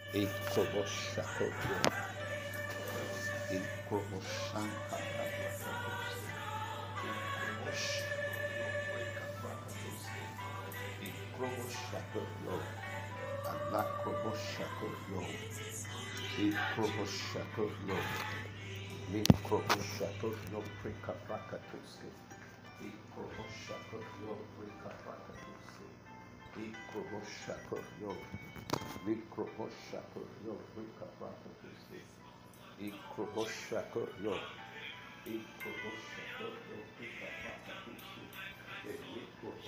Ekroboshakoyo, Ekroboshankarabrakatos, Ekroboshakoyo, Ekroboshakoyo, Alakroboshakoyo, Ekroboshakoyo, Ekroboshakoyo, Prekaprakatos, Ekroboshakoyo, Prekaprakatos, Ekroboshakoyo, Ekroboshakoyo, Prekaprakatos, Ekroboshakoyo, Ekroboshakoyo, Prekaprakatos,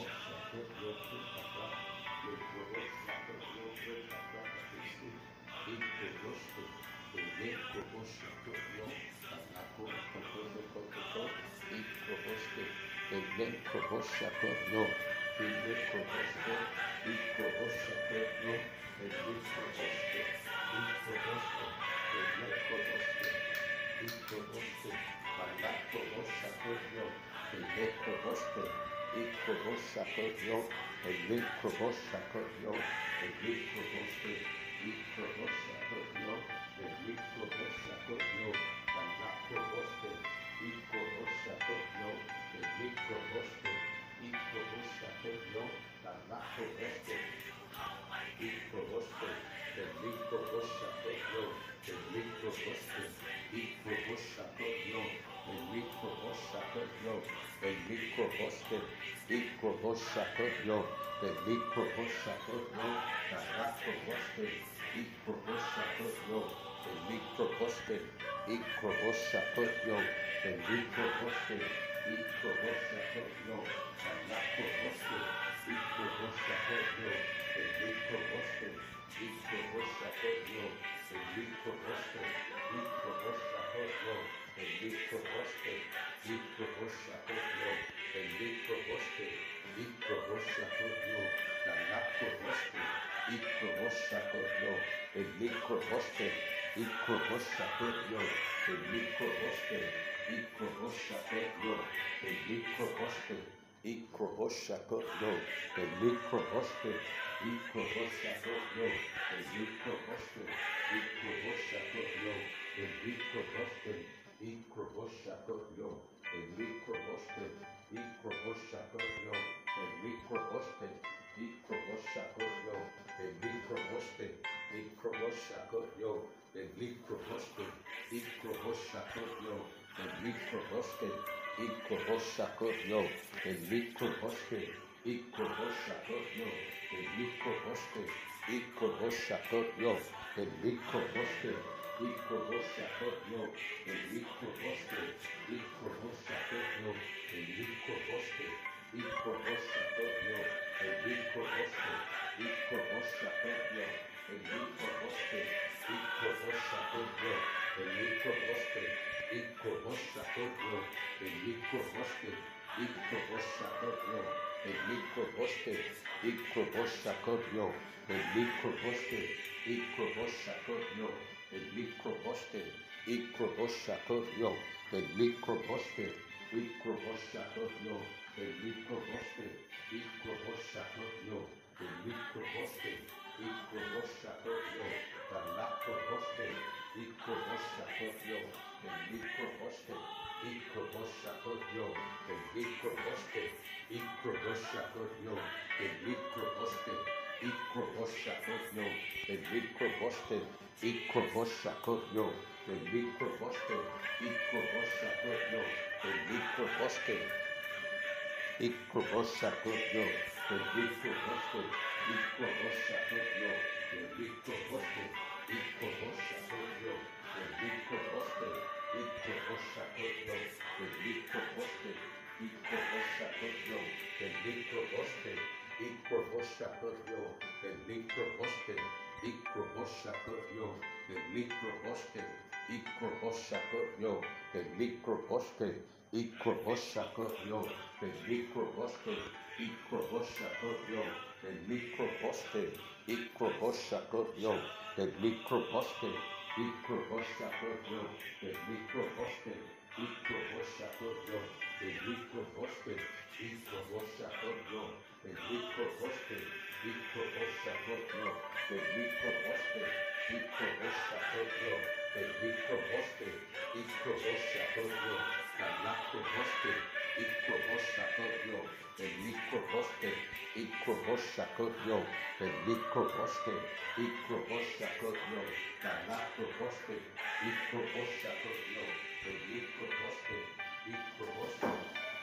Ekroboshakoyo, Icrobosha-yo, the Icroboste, Icrobosha-yo, the Lacroboste, Icrobosha-yo, the Icroboste, Icrobosha-yo, the Icroboste, Icrobosha-yo, the Lacroboste, Icrobosha-yo, the Icroboste, Icroboste,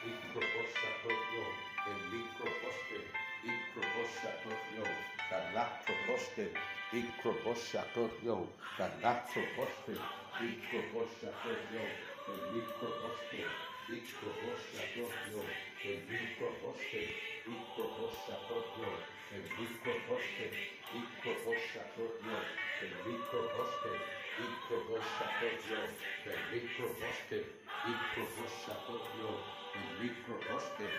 Icrobosha-yo, the Icroboste, Icrobosha-yo, the Lacroboste, Icrobosha-yo, the Lacroboste, Icrobosha-yo, the Icroboste, Icrobosha-yo, the Icroboste, Icrobosha-yo, the Icroboste, Icrobosha-yo, the Icroboste, Icrobosha-yo, the Icroboste, Icrobosha-yo, the Icroboste,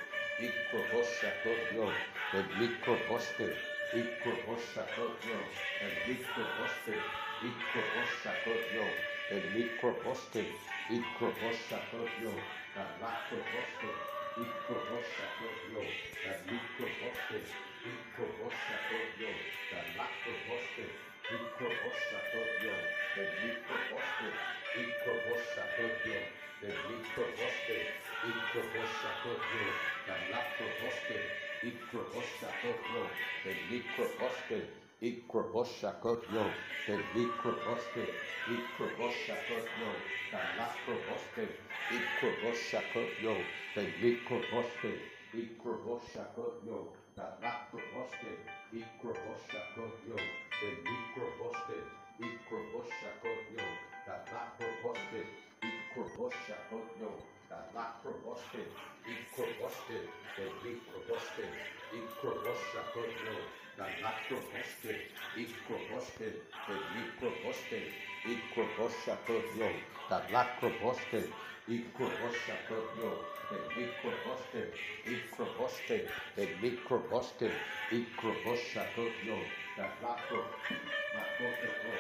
Icrobosha-yo, the Icroboste, Icrobosha-yo, the Icroboste, Icrobosha-yo, the Icroboste, Icrobosha-yo, the Lacroboste, Icrobosha-yo, the Icroboste, Icrobosha-yo, the Lacroboste, Icrobosha-yo, the Icroboste, Icrobosha-yo, the Icroboste, Icrobosha-yo, the Lacroboste, Icrobosha-yo, the Icroboste, Icrobosha-yo, the Icroboste, Icrobosha-yo, the Lacroboste, Icrobosha-yo, the Icroboste, Icrobosha-yo, the Lacroboste, Icrobosha-yo, the Icroboste, Icrobosha-yo, the Lacroboste, Icrobosha-yo, the Lacroboste, Icroboste, the Icroboste, Icrobosha-yo, the Lacroboste, Icroboste, the Icroboste, Icrobosha-yo, the Lacroboste, Icrobosha-yo, the Icroboste, Icroboste, the Icroboste, Icrobosha-yo, the Lacroboste,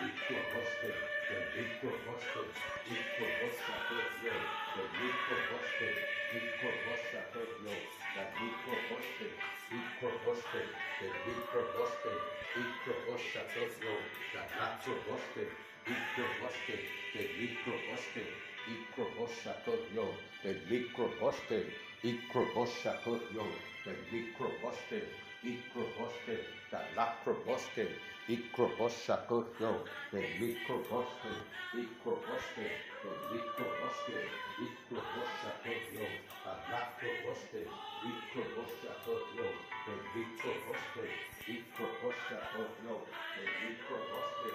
Icroboste, the Icroboste, Icrobosha-yo, the Icroboste, Icrobosha-yo, the Icroboste, Icroboste, the Icroboste, Icrobosha-yo, the Lacroboste, Icroboste, the Icroboste, Icrobosha-yo, the Icroboste, Icrobosha-yo, the Icroboste, Icroboste, the Lacroboste, Icrobosha-yo, the Icroboste, Icroboste, the Icroboste, Icrobosha-yo, the Lacroboste, Icrobosha-yo, the Icroboste, Icrobosha-yo, the Icroboste,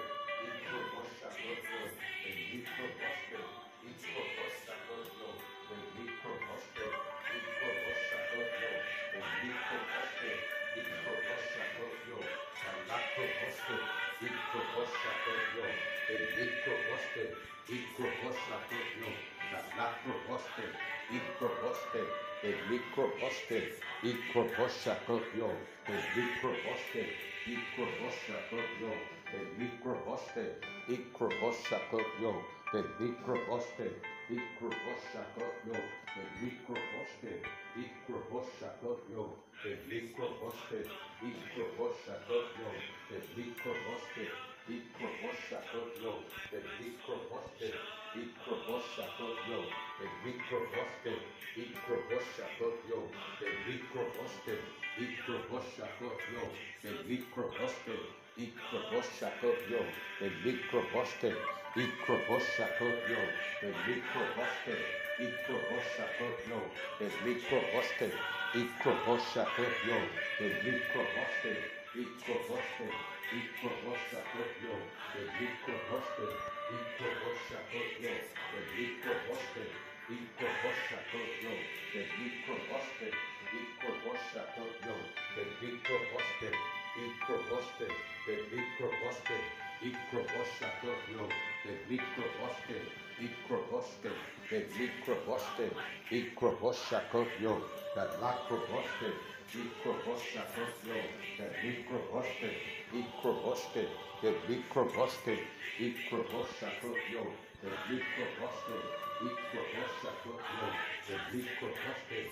Icrobosha-yo, the Icroboste, Icrobosha-yo, the Icroboste, Icrobosha-yo, the Icroboste, Icrobosha-yo, the Lacroboste, Icrobosha-yo, the Icroboste, Icrobosha-yo, the Lacroboste, Icroboste, the Icroboste, Icrobosha-yo, the Icroboste, Icrobosha-yo, the Icroboste, Icrobosha-yo, the Icroboste, Icrobosha-yo, the Icroboste, Icrobosha-yo, the Icroboste, Icrobosha-yo, the Icroboste, Icrobosha-yo, the Icroboste, Icrobosha-yo, the Icroboste, Icrobosha-yo, the Icroboste, Icrobosha-yo, the Icroboste, Icrobosha-yo, the Icroboste, Icrobosha-yo, the Icroboste, Icrobosha-yo, the Icroboste, Icrobosha-yo, the Icroboste, Icroboste, Icrobosha-yo, the Icroboste, Icrobosha-yo, the Icroboste, Icrobosha-yo, the Icroboste, Icrobosha-yo, the Icroboste, Icroboste, the Icroboste, Icrobosha-yo, the Icroboste, Icroboste, the Icroboste, Icrobosha-yo, the Lacroboste, Icrobosha-yo, the Icroboste, Icroboste, the Icroboste, Icrobosha-yo, the Icroboste, Icrobosha-yo, the Icroboste,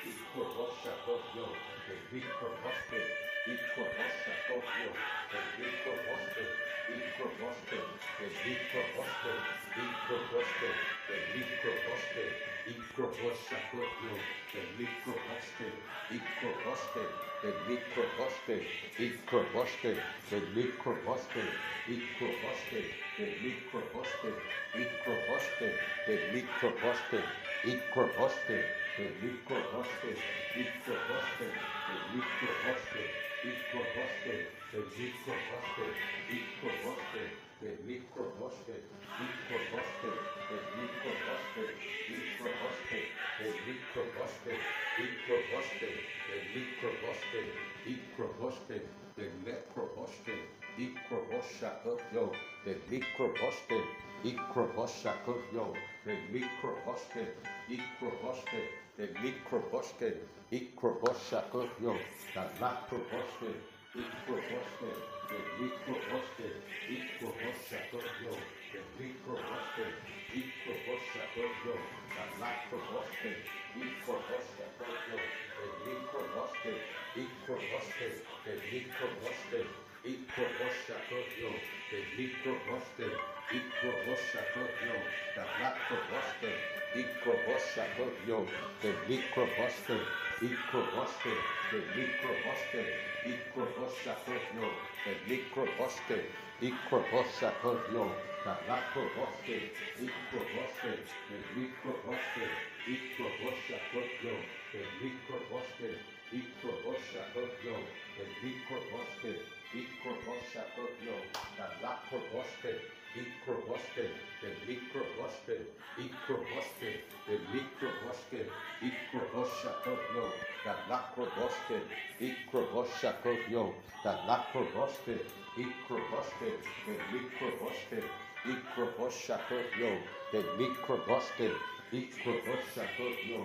Icrobosha-yo, the Icroboste, Icroboshakoyo, the Icroboste, Icroboste, the Icroboste, Icroboste, the Icroboste, Icroboshakoyo, the Icroboste, Icroboste, the Icroboste, Icroboste, the Icroboste, Icroboste, the Icroboste, Icroboste, the Icroboste, Icroboste, the Icroboste, Icroboste, the Icroboste, Icroboste, the Icroboste, Icroboste, the Icroboste, Icroboste, the Icroboste, Icroboste, the Icroboste, Icroboste, the Icroboste, Icroboste, the Lecroboste, Icroboshakoyo, the Icroboste, Icroboshakoyo, the Icroboste, Icroboste, the Icroboste, Icroboshakoyo, the Lacroboste, Icroboste, the Icroboste, Icroboshakoyo, the Icroboste, Icroboshakoyo, the Lacroboste, Icroboshakoyo, the Icroboste, Icroboste, the Icroboste, Icroboshakoyo, the Icroboste, Icroboshakoyo, the Lacroboste, Icroboshakoyo, the Icroboste, Icroboste, the Icroboste, Icroboshakoyo, the Icroboste, Icroboshakoyo, the Lacroboste, Icroboste, the Icroboste, Icroboshakoyo, the Icroboste, Icroboshakoyo, the Icroboste, Icroboshakoyo, the Lacroboste, Icroboste, the Icroboste, Icroboste, the Icroboste, Icroboshakoyo, the Lacroboste, Icroboshakoyo, the Lacroboste, Icroboste, the Icroboste, Icroboshakoyo, the Icroboste, Icroboshakoyo,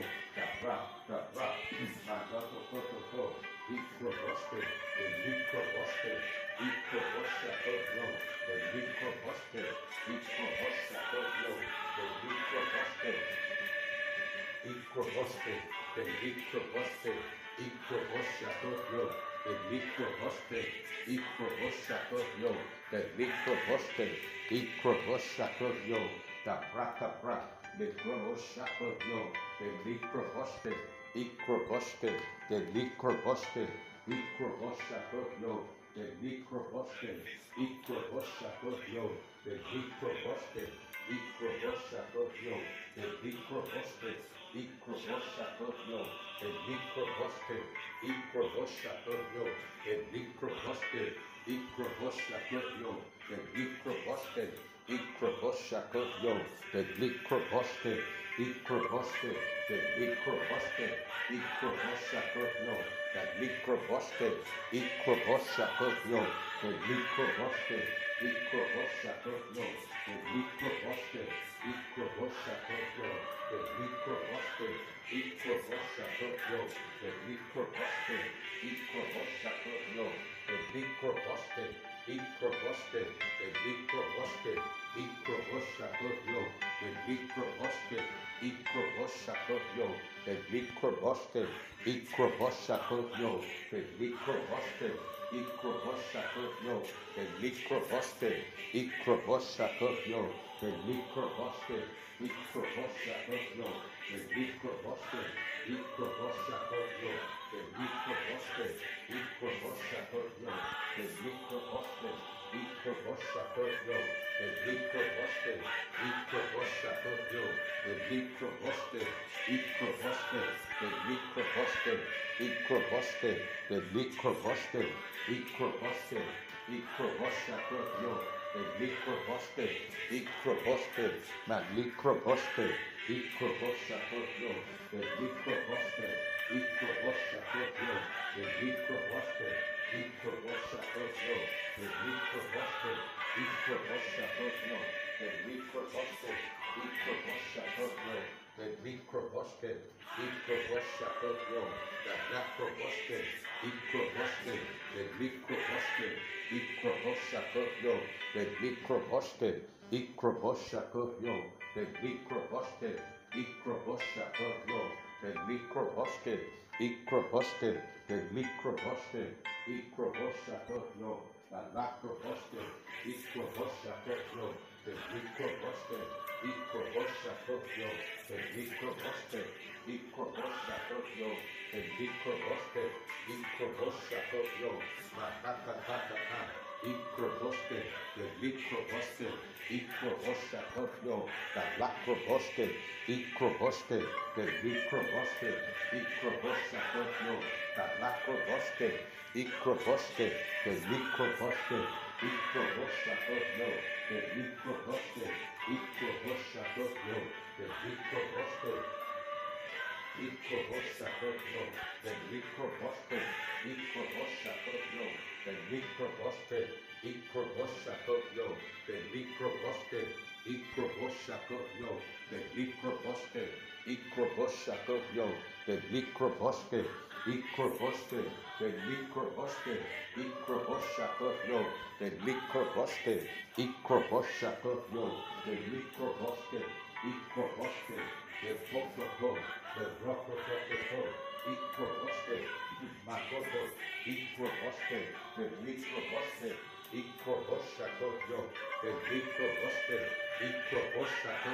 the Icroboste, the Icroboste, Icroboshakoyo, the Icroboste, Icroboshakoyo, the Icroboste, Icroboste, the Icroboste, Icroboshakoyo, the Icroboste, Icroboshakoyo, the Icroboste, Icroboshakoyo, the Brakabra, the Icroboshakoyo, the Icroboste, Icroboste, the Icroboste, Icroboshakoyo, the Icroboste, Icroboshakoyo, the Icroboste, Icroboshakoyo, the Icroboste, Icroboshakoyo, the Icroboste, Icroboshakoyo, the Icroboste, Icroboshakoyo, the Icroboste, Icroboshakoyo, the Icroboste, Icroboste, the Icroboste, Icroboshakoyo, the Icroboste, Icroboshakoyo, the Icroboste, Icroboshakoyo, the Icroboste, Icroboshakoyo, the Icroboste, Icroboshakoyo, the Icroboste, Icroboshakoyo, the Icroboste, Icroboste, the Icroboste, Icroboshakoyo, the Icroboste, Icroboshakoyo, the Icroboste, Icroboshakoyo, the Icroboste, Icroboshakoyo, the Icroboste, Icroboshakoyo, the Icroboste, Icroboshakoyo, the Icroboste, Icroboshakoyo, the Icroboste, Icroboshakoyo, the Icroboste, Icroboshakoyo, the Icroboste, Icroboshakoyo, the Icroboste, Icroboste, the Icroboste, Icroboste, the Icroboste, Icroboste, Icroboshakoyo, the Icroboste, Icroboste, Malicroboste, Icroboshakoyo, the Icroboste, Icroboshakoyo, the Icroboste, Icroboshakoyo, the Icroboste, Icroboshakoyo, the Icroboste, Icroboshakoyo, the Icroboste, Icroboshakoyo, the Lacroboste, Icroboste, the Icroboste, Icroboshakoyo, the Icroboste, Icroboshakoyo, the Icroboste, Icroboshakoyo, the Icroboste, Icroboste, the Icroboste, Ikroboshato, the Lacroboste, Ikroboshato, the Microboste, Ikroboshato, the Microboste, Ikroboshato, the Microboste, Ikroboshato, Matata, Ikrobosque, the Microboste, Ikroboshato, the Lacroboste, Ikrobosque, the Microboste, Ikroboshato, the Lacroboste, Ikrobosque, the Microboste, Ikroboshato, the Microboste, Ikroboshato, the Microboste, Ikroboshato, the Microboste, Ikroboshato, the Microboste, Ikroboshato, the Microboste, Ikroboshato, the Microboste, Ikroboshato, the Microboste, Ikrobosque, the Microbosque, Ikroboshato, the Microbosque, Ikroboshato, the Microbosque, Ikrobosque, the Pocoto, the Rocoto, Ikrobosque, Makoto, Ikrobosque, the Microbosque, Ikroboshato, the Microbosque, Ikroboshato,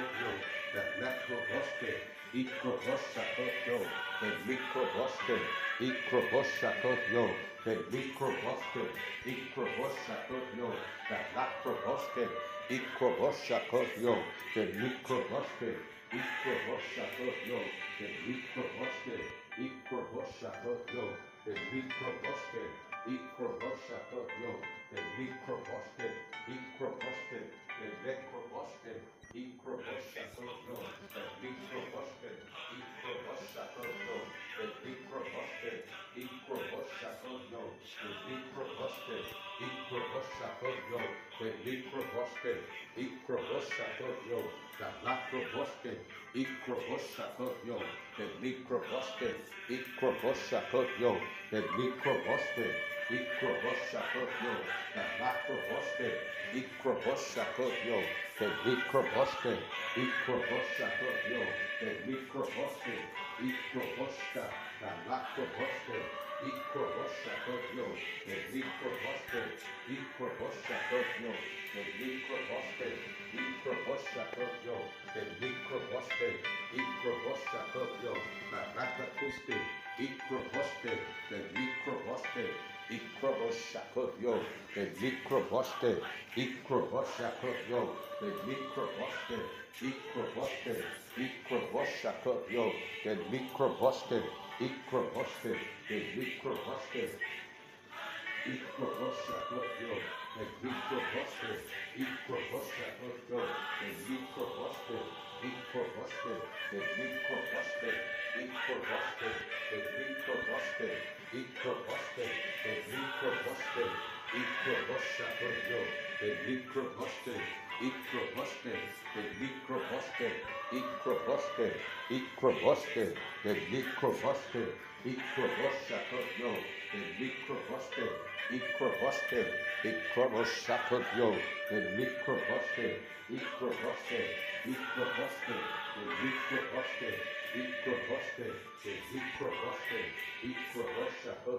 the Macrobosque, Ikroboshato, the Microbosque, Ikroboshato, the Microbosque, Ikroboshato, the Lacrobosque, Ikroboshato, the Microbosque, Ikroboshato, the Microbosque, Ikroboshato, the Microbosque, Ikroboshato, the Microbosque, Ikrobosque, the Necrobosque, Ikroboshato, the Microbosque, Ikroboshato, the Microbosque, Ikroboshato, the Microbosque, Ikroboshato, the Microbosque, Ikroboshato, the Lacrobosque, Ikroboshato, the Microbosque, Ikroboshato, the Microbosque, Ikroboshato, the Lacrobosque, Ikroboshato, the Microbosque, Ikroboshato, the Microbosque, Ikrobosha, the Lacrobosque, Ikroboshato, the Microbosque, Ikroboshato, the Microbosque, Ikroboshato, the Microbosque, Ikroboshato, the Lacrobosque, Ikrobosque, the Microbosque, Ikroboshato, the Microbosque, Ikroboshato, the Microbosque, Ikrobosque, Ikroboshato, the Microbosque, Ikrobosque, the Microbosque, Ikroboshato, the Microbosque, Ikroboshato, the Microbosque, Ikrobosque, the Microbosque, Ikrobosque, the Microbosque, Ikrobosque, the Microbosque, Ikroboshato, the Microbosque, Ikrobosque, the Microbosque, Ikrobosque, Ikrobosque, the Microbosque, Ikroboshato, the Microbosque, Ikrobosque, Ikroboshato, the Microbosque, Ikrobosque, Ikrobosque, the Microbosque, Ikrobosque, the Microbosque, Ikroboshato,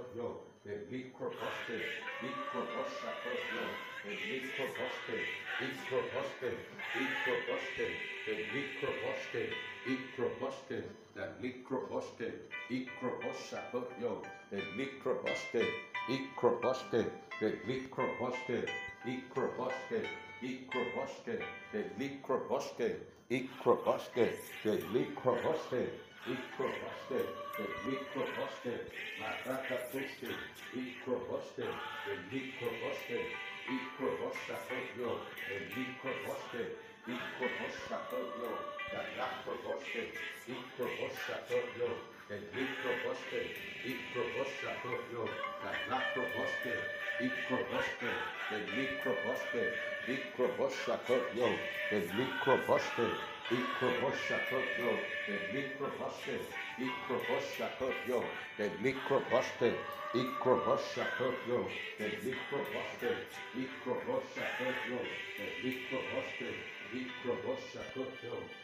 the Microbosque, Ikroboshato, the Microbosque, Ikrobosque, Ikrobosque, the Microbosque, Ikrobosque, the Microbosque, Ikroboshato, the Microbosque, Ikrobosque, the Microbosque, Ikrobosque, Ikrobosque, the Microbosque, Ikrobosque, the Microbosque, Ikrobosque, the Microbosque, Marakatuske, Ikrobosque, the Microbosque, Ikroboshato, the Microbosque, Ikroboshato, the Lacrobosque, Ikroboshato, the Microbosque, Ikroboshato, the Lacrobosque, Ikrobosque, the Microbosque, Ikroboshato, the Microbosque, Ikroboshato, the Microbosque, Ikroboshato, the Microbosque, Ikroboshato, the Microbosque, Ikroboshato, the Microbosque, Ikroboshato,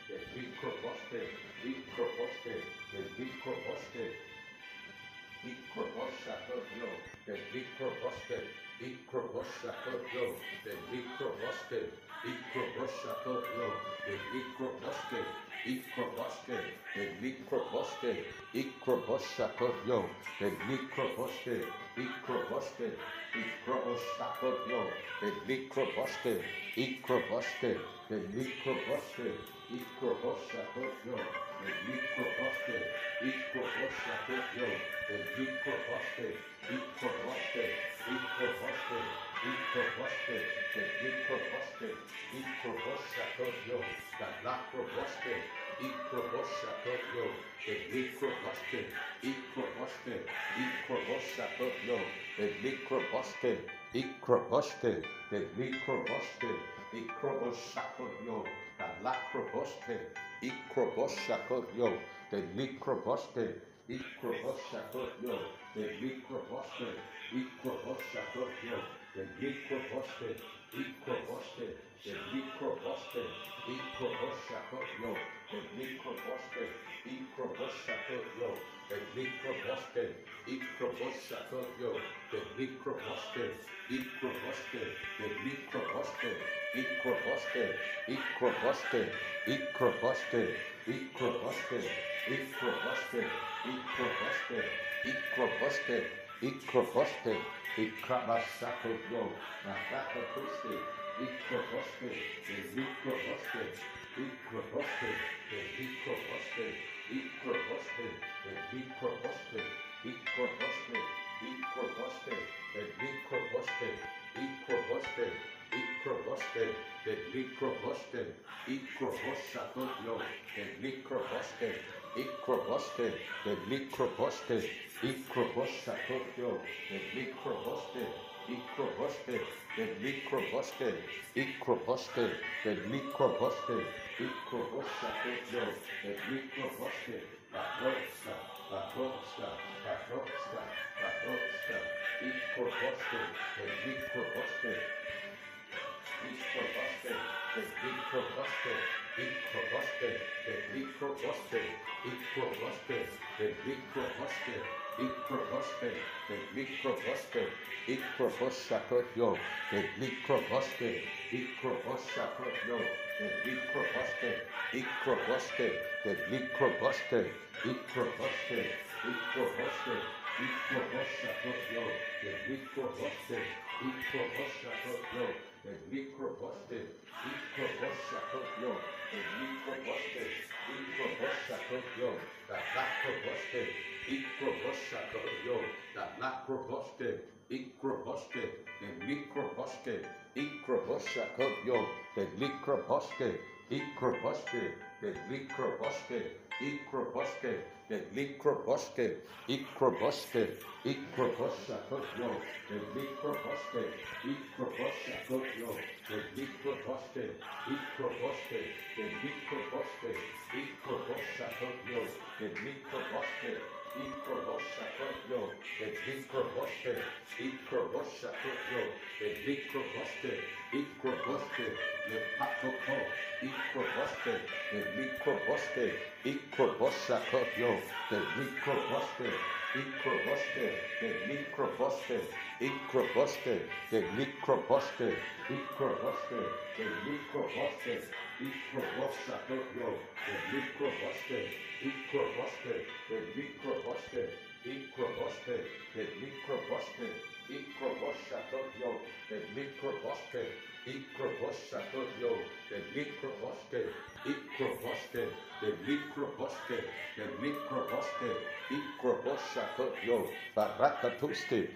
the Microbosque, Ikrobosque, the Microbosque, Ikroboshakoyo, the Mikroboske, Ikroboshakoyo, the Mikroboske, Ikroboshakoyo, the Mikroboske, Ikroboske, the Mikroboske, Ikroboshakoyo, the Mikroboske, Ikroboske, Ikroboshakoyo, the Mikroboske, Ikroboske, the Mikroboske, Ikroboshakoyo, the Mikroboske, Ikroboshakoyo, the Mikroboske, Ikrobosque, Ikrobosque, Ikrobosque, the Ikrobosque, Ikroboshakoyo, the Lakrobosque, Ikroboshakoyo, the Ikrobosque, Ikrobosque, Ikroboshakoyo, the Ikrobosque, Ikrobosque, the Ikrobosque, Ikroboshakoyo, the Lakrobosque, Ikroboshakoyo, the Ikrobosque, Ikroboshakoyo, the Mikrobosque, Ikroboshakoyo, the Mikrobosque, Ikrobosque, the Mikrobosque, Ikroboshakoyo, the Mikrobosque, Ikroboshakoyo, the Mikrobosque, Ikroboshakoyo, the Mikrobosque, Ikrobosque, the Mikrobosque, Ikrobosque, Ikrobosque, Ikrobosque, Ikrobosque, Ikrobosque, Ikrobosque, Ikrobosque, Ikrobosque, Ikrabashakoyo, Nakakakuste, Ikrobosque, the Ikrobosque, Ikrobosque, the Ikrobosque, Ikrobosque, the Ikrobosque, Ikrobosque, Ikrobosque, the Ikrobosque, Ikrobosque, Ikrobosque, the Ikrobosque, Ikroboshakoyo, the Ikrobosque, Ikrobosque, the Mikrobosque, Ikroboshakoyo, the Mikrobosque, Ikrobosque, the Mikrobosque, Ikrobosque, the Mikrobosque, Ikroboshakoyo, the Mikrobosque, Baroska, Baroska, Baroska, Baroska, Ikrobosque, the Mikrobosque, Ikrobosque, the Mikrobosque, Ikrobosque, the Mikrobosque, Ikrobosque, the Mikrobosque, Ikrobosque, the Mikrobosque, Ikroboshakoyo, the Mikrobosque, Ikroboshakoyo, the Mikrobosque, Ikrobosque, the Mikrobosque, Ikrobosque, Ikrobosque, Ikroboshakoyo, the Mikrobosque, Ikroboshakoyo, the Mikrobosque, Ikroboshakoyo, the Mikrobosque, Ikroboshakoyo, the Lakrobosque, Ikroboshakoyo, the Lakrobosque, Ikrobosque, the Mikrobosque, Ikroboshakoyo, the Mikrobosque, Ikrobosque, the Mikrobosque, Ikrobosque, the Mikrobosque, Ikrobosque, Ikroboshakoyo, the Mikrobosque, Ikroboshakoyo, the Mikrobosque, Ikrobosque, the Mikrobosque, Ikroboshakoyo, the Mikrobosque, Ikroboshakoyo, the Mikrobosque, Ikroboshakoyo, the Mikrobosque, Ikrobosque, the Patoko, Ikrobosque, the Mikrobosque, Ikroboshakoyo, the Mikrobosque, Ikrobosque, the Mikrobosque, Ikrobosque, the Mikrobosque, Ikrobosque, the Mikrobosque, Ikroboshakoyo, the Mikrobosque, Ikrobosque, the Mikrobosque, Ikrobosque, the Mikrobosque, Ikroboshakoyo, the Mikrobosque, Ikroboshakoyo, the Mikrobosque, Ikrobosque, the Mikrobosque, the Mikrobosque, Ikroboshakoyo, Barakatuste,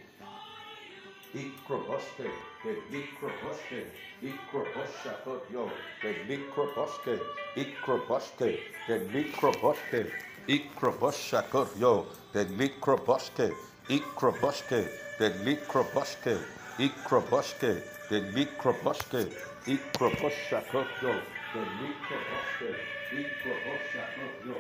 Ikrobosque, the Mikrobosque, Ikroboshakoyo, the Mikrobosque, Ikrobosque, the Mikrobosque, Ikroboshakoyo, the Mikrobosque, Ikrobosque, the Mikrobosque, Ikrobosque, the Mikrobosque, Ikroboshakoyo, the Mikrobosque, Ikroboshakoyo,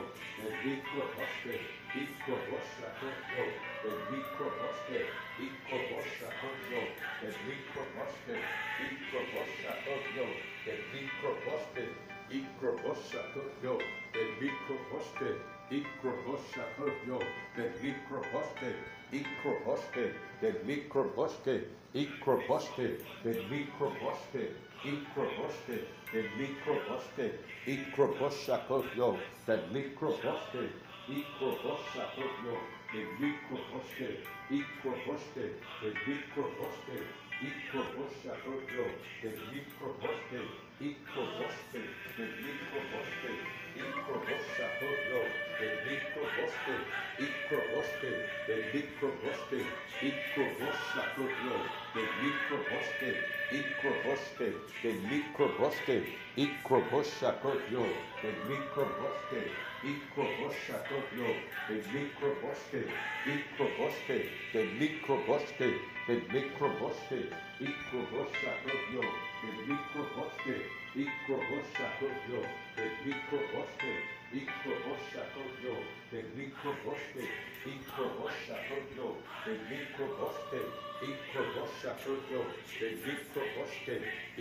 the Mikrobosque, Ikroboshakoyo, the Mikrobosque, Ikroboshakoyo, the Mikrobosque, Ikroboshakoyo, the Mikrobosque, Ikroboshakoyo, the Mikroboske, Ikroboshakoyo, the Mikroboske, Ikroboske, the Mikroboske, Ikroboske, the Mikroboske, Ikroboske, the Mikroboske, Ikroboshakoyo, the Mikroboske, Ikroboshakoyo, the Mikroboske, Ikroboske, the Mikroboske, Ikroboshakoyo, the Mikroboske, Ikroboske, the Mikroboske, Ikroboshakoyo, the Mikroboske, Ikroboske, the Mikroboske, Ikroboshakoyo, the Mikroboske, Ikroboske, the Mikroboske, Ikroboshakoyo, the Mikroboske, Ikroboshakoyo, the Mikroboske, Ikroboske, the Mikroboske, the Mikroboske, Ikroboshakoyo, the Mikroboske, Ikroboshakoyo, the Mikroboske, Ikroboshakoyo, the Mikroboske, Ikroboshakoyo, the Mikroboske, Ikroboshakoyo, the Mikroboske,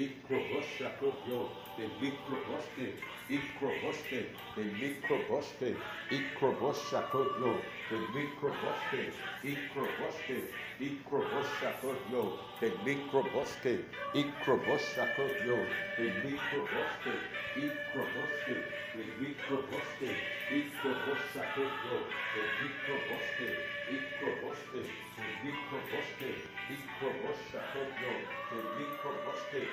Ikroboshakoyo, the Mikroboske, Ikrobosque, the Mikrobosque, Ikroboshakoyo, the Mikrobosque, Ikrobosque, Ikroboshakoyo, the Mikrobosque, Ikroboshakoyo, the Mikrobosque, Ikrobosque, the Mikrobosque, Ikroboshakoyo, the Mikrobosque, Ikrobosque, the Mikrobosque, Ikroboshakoyo, the Mikrobosque,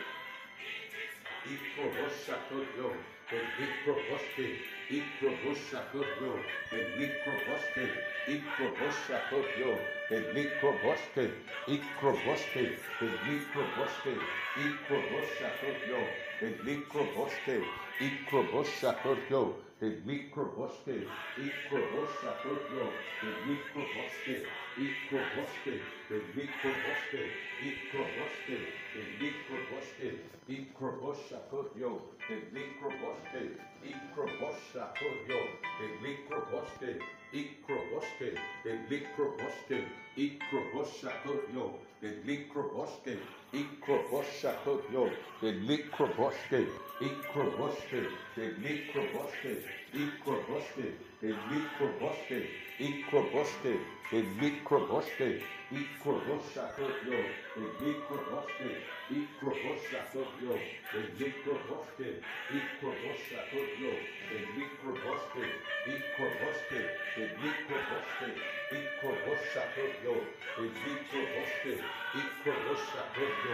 Ikroboshakoyo, the Mikrobosque, Ikroboshakoyo, the Mikrobosque, Ikroboshakoyo, the Mikrobosque, Ikrobosque, the Mikrobosque, Ikroboshakoyo, the Mikrobosque, Ikroboshakoyo, the Mikrobosque, Ikroboshakoyo, the Mikrobosque, Ikrobosque, the Mikrobosque, Ikrobosque, the Mikrobosque, Ikroboshakoyo, the Mikrobosque, Ikroboshakoyo, the Mikrobosque, Ikrobosque, the Mikrobosque, Ikroboshakoyo, the Mikrobosque, Ikroboshakoyo, the Mikrobosque, Ikrobosque, the Mikrobosque, Ikrobosque, the Mikrobosque, Ikrobosque, the Mikrobosque, Ikroboshakoyo, the Mikrobosque, Ikroboshakoyo, the Mikrobosque, Ikroboshakoyo, the Mikrobosque, Ikrobosque, the Mikrobosque, Ikroboshakoyo, the Mikrobosque, Ikroboshakoyo,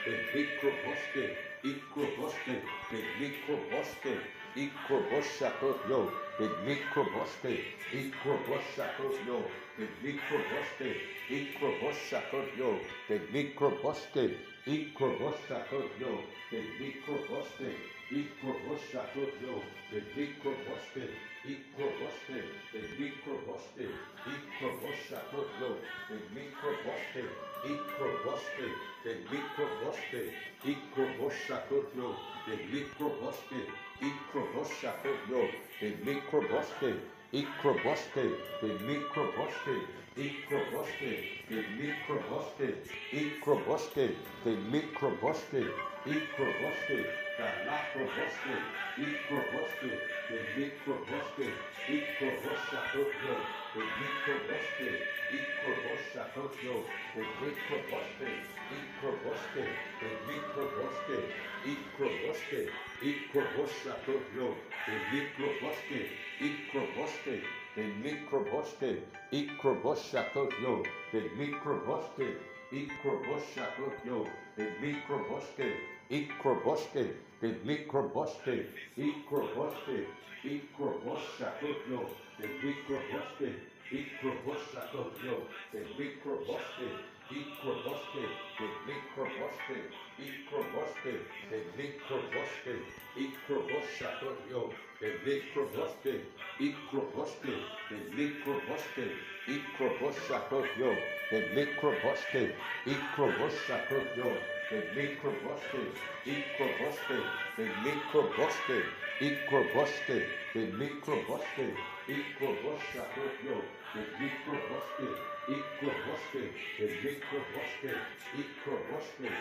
the Mikrobosque, Ikrobosque, the Mikrobosque, Ikroboshakoyo, the Mikrobosque, Ikroboshakoyo, the Mikrobosque, Ikroboshakoyo, the Mikrobosque, Ikroboshakoyo, the Mikrobosque, Ikroboshakoyo, the Mikrobosque, Ikrobosque, the Mikrobosque, Ikroboshakoyo, the Mikrobosque, Ikrobosque, the Mikrobosque, Ikroboshakoyo, the Mikrobosque, Ikroboshakoyo, the Mikrobosque, Ikrobosque, the Mikrobosque, Ikrobosque, the Mikrobosque, Ikrobosque, the Mikrobosque, Ikrobosque, the Macrobosque, Ikrobosque, the Mikrobosque, Ikroboshakoyo, the Mikrobosque, Ikroboshakoyo, the Mikrobosque, Ikrobosque, the Mikrobosque, Ikrobosque, Ikroboshakoyo, the Mikrobosque, Ikrobosque, the Mikrobosque, Ikroboshakoyo, the Mikrobosque, Ikroboshakoyo, the Mikrobosque, Ikrobosque, the Mikrobosque, Ikrobosque, Ikroboshakoyo, the Mikrobosque, Ikroboshakoyo, the Mikrobosque, Ikrobosque, the Mikrobosque, Ikrobosque, the Mikrobosque, Ikroboshakoyo, the Mikrobosque, Ikrobosque, the Mikrobosque, Ikroboshakoyo, the Mikrobosque, Ikroboshakoyo, the Mikrobosque, Ikrobosque, the Mikrobosque, Ikrobosque, the Mikrobosque, Ikroboshakoyo, the Mikrobosque, Ikrobosque, the Mikrobosque, Ikrobosque,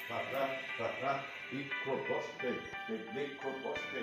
Para, Ikroboste, the Mikroboste,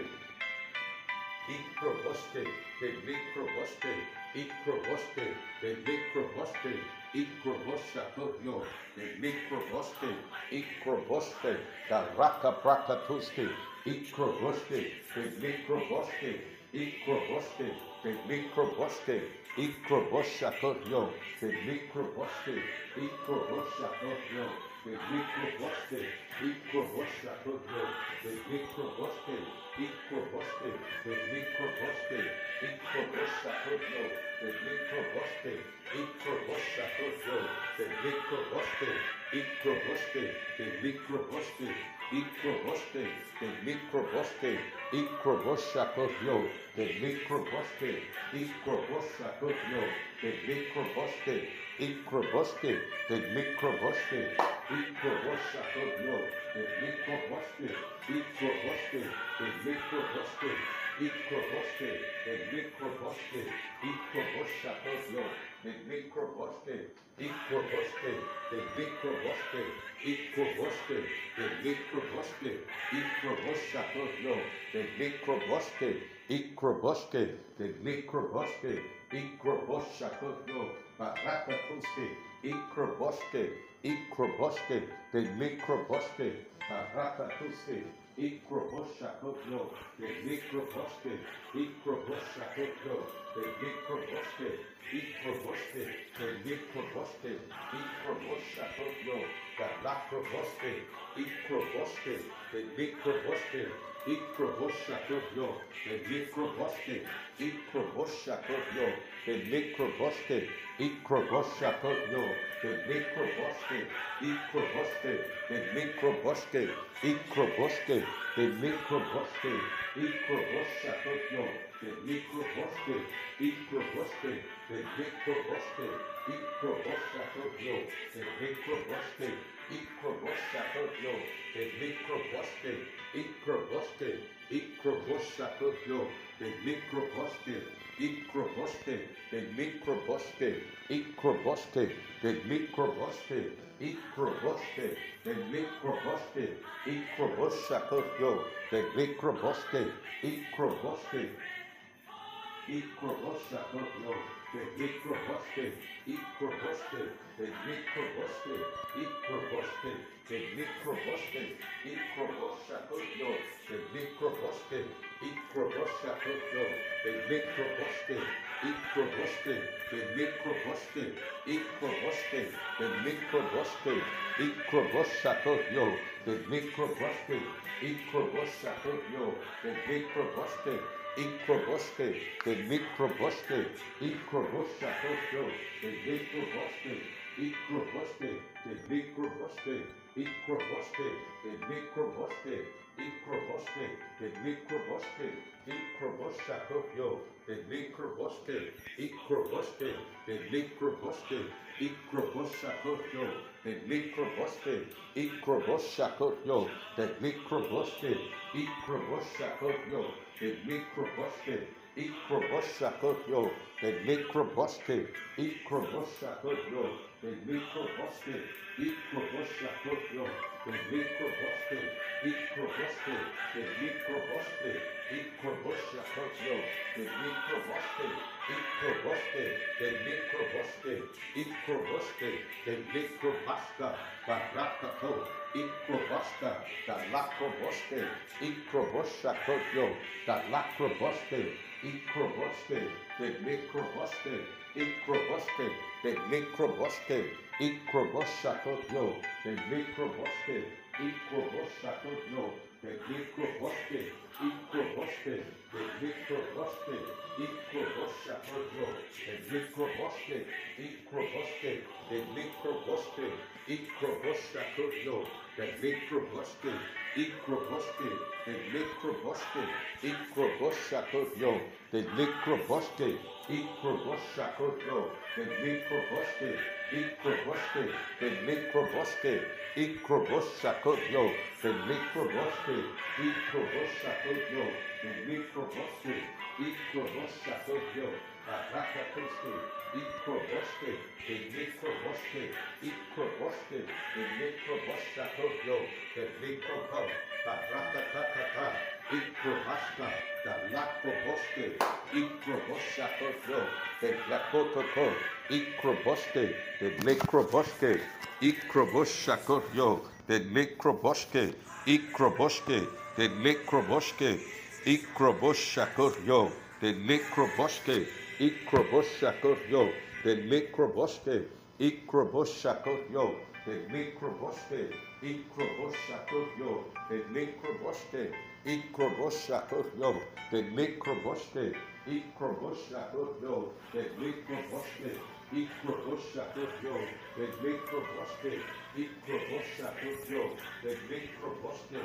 Ikroboste, the Mikroboste, Ikroboste, the Mikroboste, Ikroboshakoyo, the Mikroboste, Ikroboste, the Raka Prakatuske, Ikroboste, the Mikroboste, Ikroboste, the Mikroboste, Ikroboshakoyo, the Mikroboste, Ikroboshakoyo, the Mikroboste, Ikroboshakoyo, the Mikroboste, Ikroboste, the Mikroboste, Ikroboshakoyo, the Mikroboste, Ikroboshakoyo, the Mikroboste, Ikroboste, the Mikroboste, Ikroboste, the Mikroboste, Ikroboshakoyo, the Mikroboste, Ikroboshakoyo, the Mikroboste, Ikroboste, the Mikroboste, Ikroboshakoyo, the Mikroboste, Ikroboste, the Mikroboste, Ikroboste, the Mikroboste, Ikroboshakoyo, the Mikroboste, Ikroboste, the Mikroboste, Ikroboste, the Mikroboste, Ikroboshakoyo, the Mikroboste, Ikroboste, the Mikroboste, Ikroboshakoyo, Barakatuske, Ikroboste, Ikroboste, the Mikroboste, Barakatuske, Ikroboshakoyo, the Mikroboste, Ikroboshakoyo, the Mikroboste, Ikroboste, the Mikroboste, Ikroboshakoyo, the Lacroboste, Ikroboste, the Mikroboste, Ikroboshakoyo, the Mikroboste, Ikroboshakoyo, the Mikroboste, Ikroboshakoyo, the Mikroboste, Ikroboste, the Mikroboste, Ikroboste, the Mikroboste, Ikroboshakoyo, the Mikroboste, Ikroboste, the Mikroboste, Ikroboshakoyo, the Mikroboste, Ikroboshakoyo, the Mikroboste, Ikroboshakoyo, the Mikroboste, Ikroboste, the Mikroboste, Ikroboste, the Mikroboste, Ikroboste, the Mikroboste, Ikroboshakoyo, the Mikroboste, Ikroboste, Ikroboshakoyo, the Mikroboste, Ikroboste, the Mikroboste, Ikroboste, the Mikroboste, Ikroboshakoyo, the Mikroboste, Ikroboshakoyo, the Mikroboste, Ikroboste, the Mikroboste, Ikroboste, the Mikroboste, Ikroboshakoyo, the Mikroboste, Ikroboshakoyo, the Mikroboste, Ikroboste, the Mikroboste, Ikroboshakoyo, the Mikroboste, Ikroboste, the Mikroboste, Ikroboste, the Mikroboste, Ikroboste, the Mikroboste, Ikroboshakoyo, the Mikroboste, Ikroboste, the Mikroboste, Ikroboshakoyo, the Mikroboste, Ikroboshakoyo, the Mikroboste, Ikroboshakoyo, the Mikroboste, Ikroboshakoyo, the Mikroboste, Ikroboshakoyo, the Mikroboste, Ikroboshakoyo, the Mikroboste, Ikroboshakoyo, the Mikroboste, Ikroboshakoyo, the Mikroboste, Ikroboshakoyo, the Mikroboste, Ikroboshakoyo, the Mikrobasta, Barakato, Ikrobasta, the Lacroboste, Ikroboshakoyo, the Lacroboste, Ikroboste, the Mikroboste, Ikroboste, the Mikroboste, Ikroboshakoyo, the Mikroboste, Ikroboshakoyo, the Mikroboste, Ikroboste, the Mikroboste, Ikroboshakoyo, the Mikroboste, Ikroboste, the Mikroboste, Ikroboshakoyo, the Mikroboste, Ikroboste, the Mikroboste, Ikroboshakoyo, the Mikroboste, Ikroboshakoyo, the Mikroboste, Ikroboste, the Mikroboste, Ikroboshakoyo, the Mikroboste, Ikroboshakoyo, the Mikroboste, Ikroboshakoyo, Barakatoske, Ikroboske, the Mikroboske, Ikroboske, the Mikroboshakoyo, the Mikrobo, Barakatakata, Ikrobashka, the Lakoboske, Ikroboshakoyo, the Lakotoko, Ikroboske, the Mikroboske, Ikroboshakoyo, the Mikroboske, Ikroboske, the Mikroboske, Ikroboshakoyo, the Mikroboske, Ikroboshakoyo, the Mikroboske, Ikroboshakoyo, the Mikroboske, Ikroboshakoyo, the Mikroboske, Ikroboshakoyo, the Mikroboske, Ikroboshakoyo, the Mikroboske, Ikroboshakoyo, the Mikroboske, Ikroboshakoyo, the Mikroboske,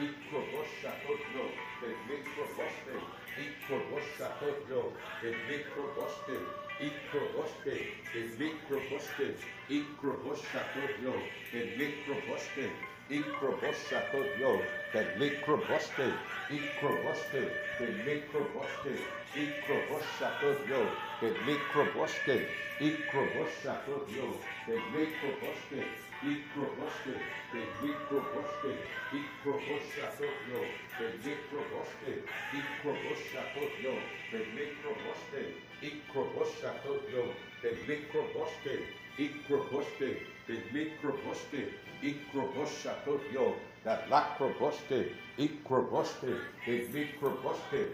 Ikroboshakoyo, the Mikroboske, Ikroboshakoyo, the Mikroboske, Ikrobosque, the Mikroboske, Ikroboshakoyo, the Mikroboske, Ikroboshakoyo, the Mikroboske, Ikroboske, the Mikroboske, Ikroboshakoyo, the Mikroboske, Ikroboshakoyo, the Mikroboske, Ikroboske, the Mikroboske, Ikroboshakoyo, the Mikroboske, Ikroboshakoyo, the Mikroboske, Ikroboshakoyo, the Mikroboske, Ikroboske, the Mikroboske, Ikroboshakoyo, the Lakroboske, Ikroboske, the Mikroboske,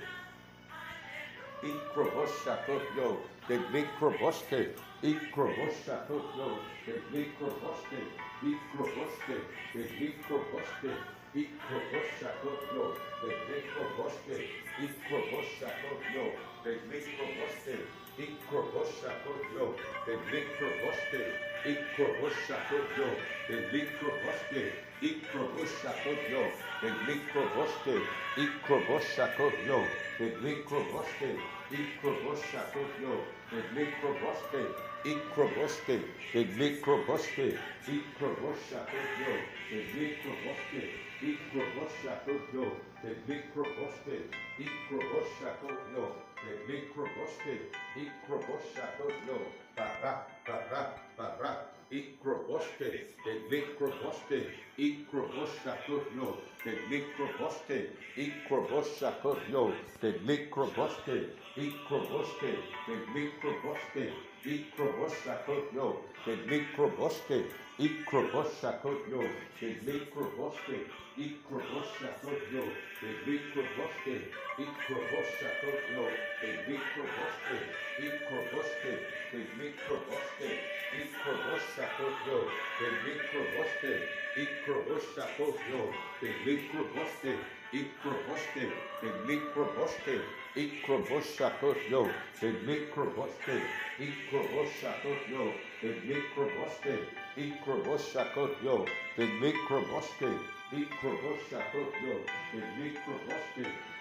Ikroboshakoyo, the Mikroboske, Ikroboshakoyo, the Mikroboske, Ikroboske, the Mikroboske, Ikroboshakoyo, the Mikroboske, Ikroboshakoyo, the Mikroboske, Ikroboshakoyo, the Mikroboske, Ikroboshakoyo, the Mikroboske, Ikroboshakoyo, the Mikroboske, Ikroboshakoyo, the Mikroboske, Ikroboshakoyo, the Mikroboske, Ikroboske, the Mikroboske, Ikroboshakoyo, the Mikroboske, Ikroboshakoyo, the Mikroboske, Ikroboshakoyo, the Mikroboske, Ikroboshakoyo, Bara, Ikroboske, the Mikroboske, Ikroboshakoyo, the Mikroboske, Ikroboshakoyo, the Mikroboske, Ikroboske, the Mikroboske, Ikroboshakoyo, the Mikroboske, Ikroboshakoyo, the Mikroboske, Ikroboshakoyo, the Mikroboske, Ikroboshakoyo, the Mikroboske, Ikroboske, the Mikroboske, Ikroboshakoyo, the Mikroboske, Ikroboshakoyo, the Mikroboske, Ikroboske, the Mikroboske, Ikroboshakoyo, the Mikroboske, Ikroboshakoyo, the Mikroboske, Ikroboshakoyo, the Mikroboske, Ikroboshakoyo, the Mikroboske,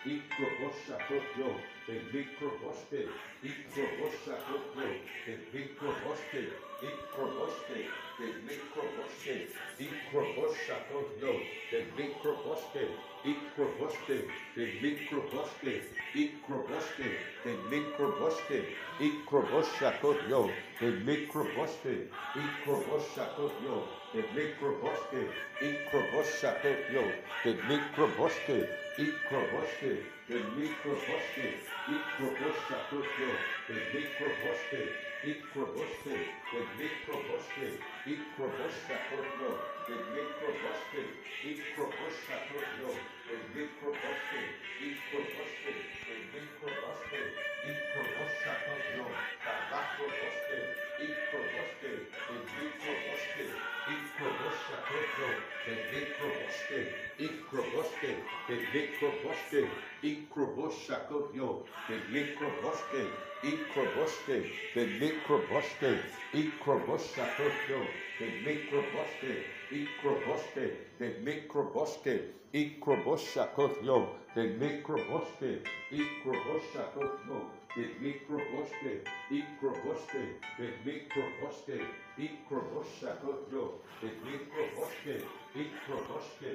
Ikroboshakoyo, the Mikroboske, Ikroboshakoyo, the Mikroboske, Ikroboske, the Mikroboske, Ikroboshakoyo, the Mikroboske, Ikroboske, the Mikroboske, Ikroboske, the Mikroboske, Ikroboshakoyo, the Mikroboske, Ikroboshakoyo, the Mikroboske, Ikroboshakoyo, the Mikroboske, Ikroboske, the Mikroboske, Ikroboshakoyo, the Mikroboske, Ikroboske, the Mikroboske, Ikroboshakoyo, the Mikroboske, Ikroboshakoyo, the Mikroboske, Ikroboske, the Mikroboske, Ikroboshakoyo, the Lakroboske, Ikroboske, the Mikroboske, Ikroboshakoyo, the Mikroboske, Ikroboske, the Mikroboske, Ikroboshakoyo, the Mikroboske, Ikroboske, the Mikroboske, Ikroboshakoyo, the Mikroboske, Ikroboske, the Mikroboske, Ikroboshakoyo, the Mikroboske, Ikroboshakoyo, the Mikroboske, Ikroboske, the Mikroboske, Ikroboshakoyo, the Mikroboske, Ikroboske,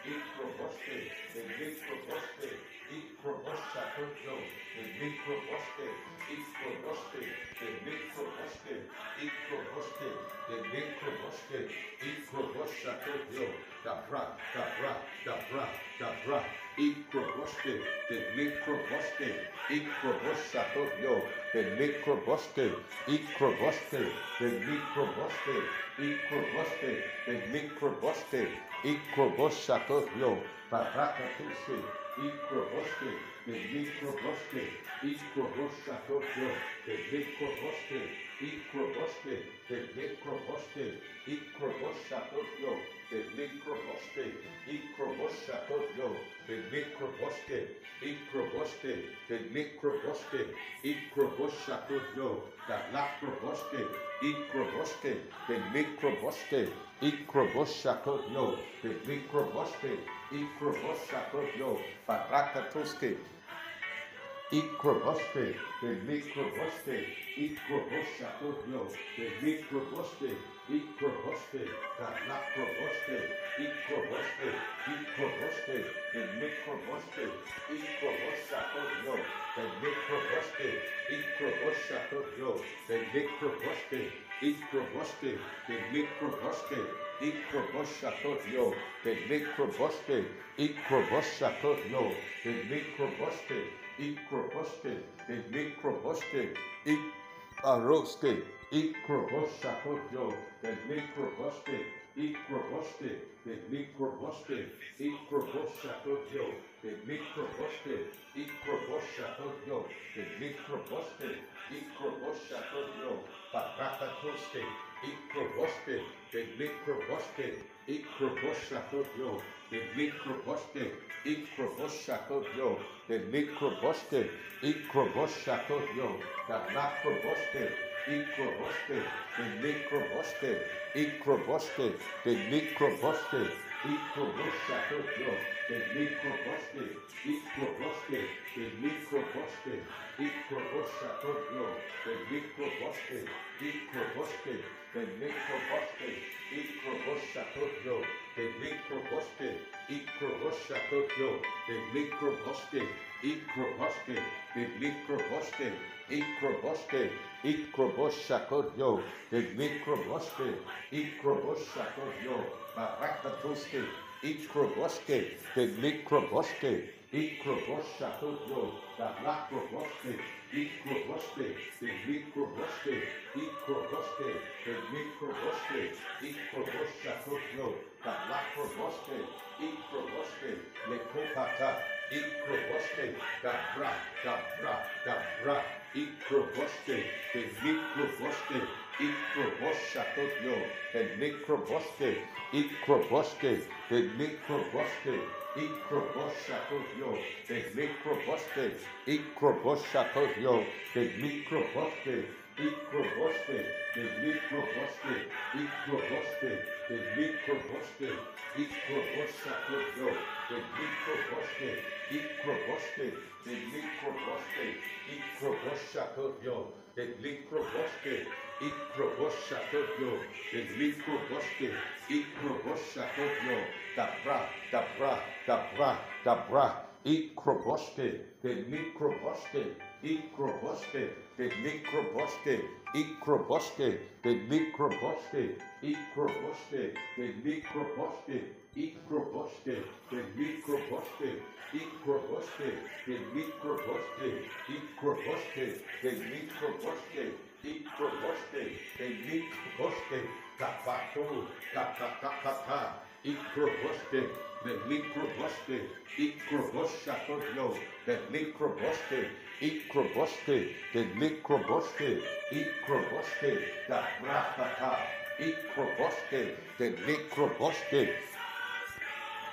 Ikroboske, the Mikroboske, Ikroboshakotyo, the Mikroboshke, Ikroboshke, the Mikroboshke, Ikroboshke, the Mikroboshke, Ikroboshakotyo, Dabra, Dabra, Dabra, Dabra, Ikroboshke, the Mikroboshke, Ikroboshakotyo, the Mikroboshke, Ikroboshke, the Mikroboshke, Ikroboshke, the Mikroboshke, Ikroboshakotyo, Barakatuske, Ikroboshke, the Mikroboshke, Ikroboshakotyo, the Mikroboshke, Ikroboshke, the Mikroboshke, Ikroboshakotyo, the Mikroboshke, Ikroboshakotyo, the Mikroboshke, Ikroboshke, the Mikroboshke, Ikroboshakotyo, the Lakroboshke, Ikroboshke, the Mikroboshke, Ikroboshakotyo, the Mikroboshke, Ikroboshakotyo, Barakatuske, Ikroboshke, the Mikroboshke, Ikroboshakotyo, the Mikroboshke, Ikroboshke, the Lakroboshke, Ikroboshke, Ikroboshke, the Mikroboshke, Ikroboshakotyo, the Mikroboshke, Ikroboshakotyo, the Mikroboshke, Ikroboshke, the Mikroboshke, Ikroboshakotyo, the Mikroboshke, Ikroboshakotyo, the Mikroboshke, Ikroboshke, the Mikroboshke, Ikroboshke, Ikroboshakotyo, the Mikroboshke, Ikroboshke, the Mikroboshke, Ikroboshakotyo, the Mikroboshke, Ikroboshakotyo, the Mikroboshke, Ikroboshakotyo, Barakatuske, Ikroboshke, the Mikroboshke, Ikroboshakotyo, the Mikroboshke, Ikroboshakotyo, the Mikroboshke, Ikroboshakotyo, the Lakroboshke, Ikroboshke, the Mikroboshke, Ikroboshke, the Mikroboshke, Ikroboshakotyo, the Mikroboshke, Ikroboshke, the Mikroboshke, Ikroboshakotyo, the Mikroboshke, Ikroboshke, the Mikroboshke, Ikroboshakotyo, the Mikroboshke, Ikroboshakotyo, the Mikroboshke, Ikroboshke, the Mikroboshke, Ikroboshke, Ikroboshakotyo, the Mikroboshke, Ikroboshakotyo, Barakatuske, Ikroboshke, the Mikroboshke, Ikroboshakotyo, the Lakroboshke, Ikroboshke, the Mikroboshke, Ikroboshke, the Mikroboshke, Ikroboshakotyo, the Lakroboshke, Ikroboshke, Lekopata, Ikroboshke, Dabra, Dabra, Dabra, Ikroboshke, the Mikroboshke, Ikroboshakotyo, the Mikroboshke, Ikroboshke, the Mikroboshke, Ikroboshakotyo, the Mikroboshke, Ikroboshakotyo, the Mikroboshke, Ikroboshke, the Mikroboshke, Ikroboshke, the Mikroboshke, Ikroboshakotyo, the Mikroboshke, Ikroboshke, the Mikroboshke, Ikroboshakotyo, the Mikroboshke, Ikroboshakotyo, the Mikroboshke, Ikroboshakotyo, Dabra, Dabra, Dabra, Dabra, Ikroboshke, the Mikroboshke, Ikroboshke, the Mikroboshke, Ikroboshke, the Mikroboshke, Ikroboshke, the Mikroboshke, Ikroboshke, the Mikroboshke, Ikroboshke, the Mikroboshke, Ikroboshke, the Mikroboshke, Ikroboshke, the Mikroboshke, Kapato, Kakakakata, Ikroboshke, the Mikroboshke, Ikroboshakotyo, the Mikroboshke, Ikroboshke, the Mikroboshke, Ikroboshke, the Brakata, Ikroboshke, the Mikroboshke,